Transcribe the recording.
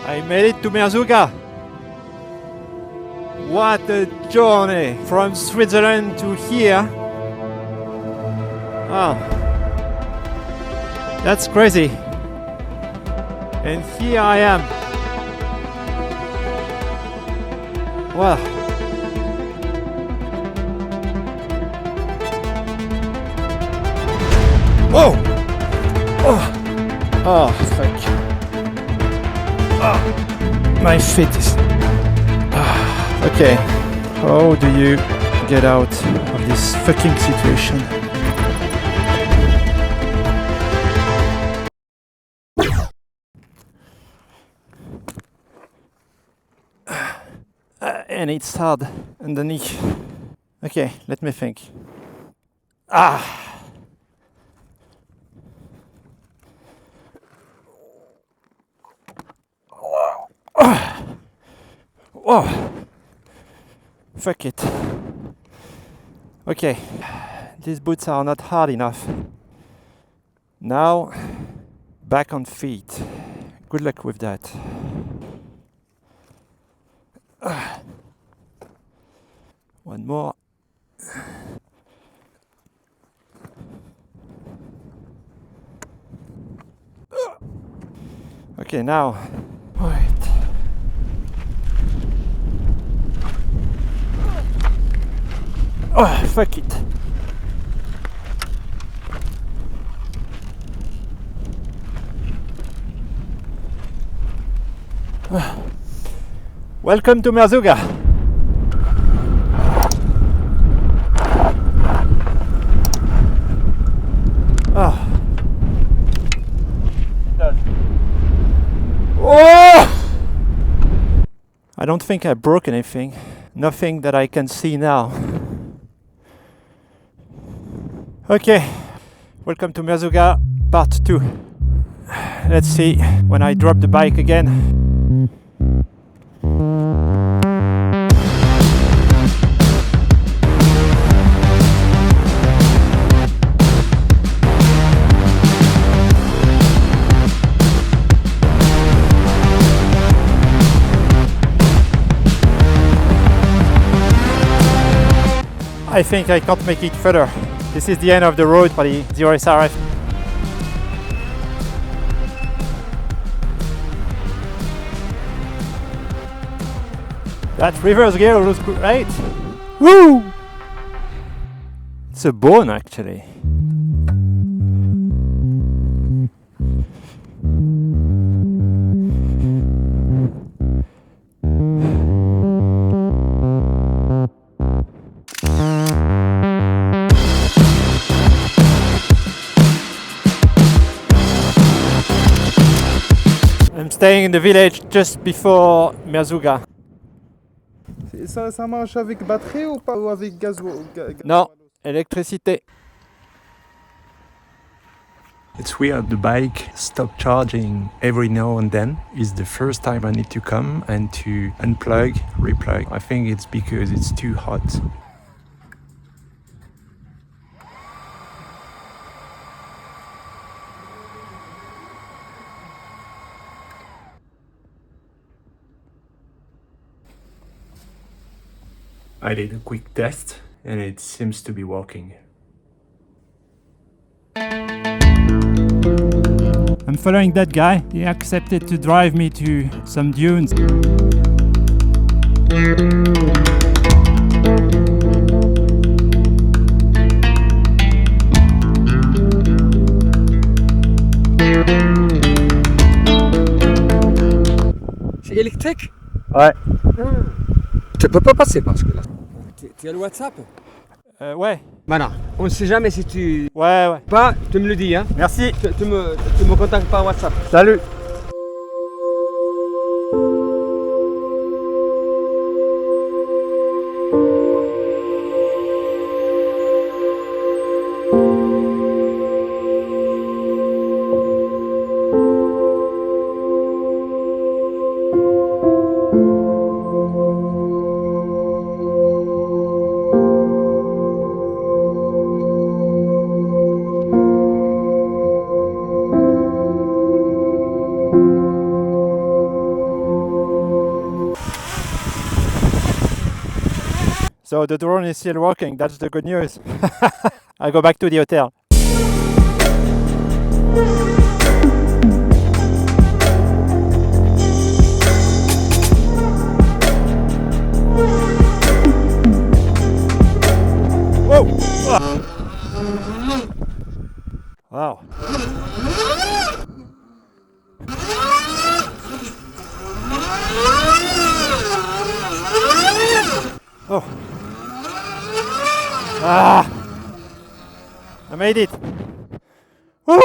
I made it to Merzouga. What a journey from Switzerland to here. Oh, that's crazy. And here I am. Wow. Oh! Oh! Oh, fuck. Oh, my feet is... Okay, how do you get out of this fucking situation? And it's hard underneath. Okay, let me think. Oh, fuck it. Okay, these boots are not hard enough. Now, back on feet. Good luck with that. One more. Okay, now. Wait. Oh, fuck it. Welcome to Merzouga. Oh. Oh! I don't think I broke anything. Nothing that I can see now. Okay, welcome to Merzouga, part 2. Let's see when I drop the bike again. I think I can't make it further. This is the end of the road for the 0SRF. That reverse gear looks great. Woo! It's a bone actually. I'm staying in the village just before Merzouga. Ça marche avec batterie ou pas, ou avec gaz? Non, électricité. It's weird, the bike stopped charging every now and then. It's the first time I need to come and to unplug, replug. I think it's because it's too hot. I did a quick test and it seems to be working. I'm following that guy. He accepted to drive me to some dunes. C'est électrique? Ouais. Tu peux pas passer parce que là. Tu as le WhatsApp? Ouais. Voilà. On ne sait jamais si tu. Ouais. Pas, tu me le dis, hein. Merci. Tu me contactes par WhatsApp. Salut. So the drone is still working. That's the good news. I go back to the hotel. Whoa! Wow. Oh. Ah! I made it. Woo!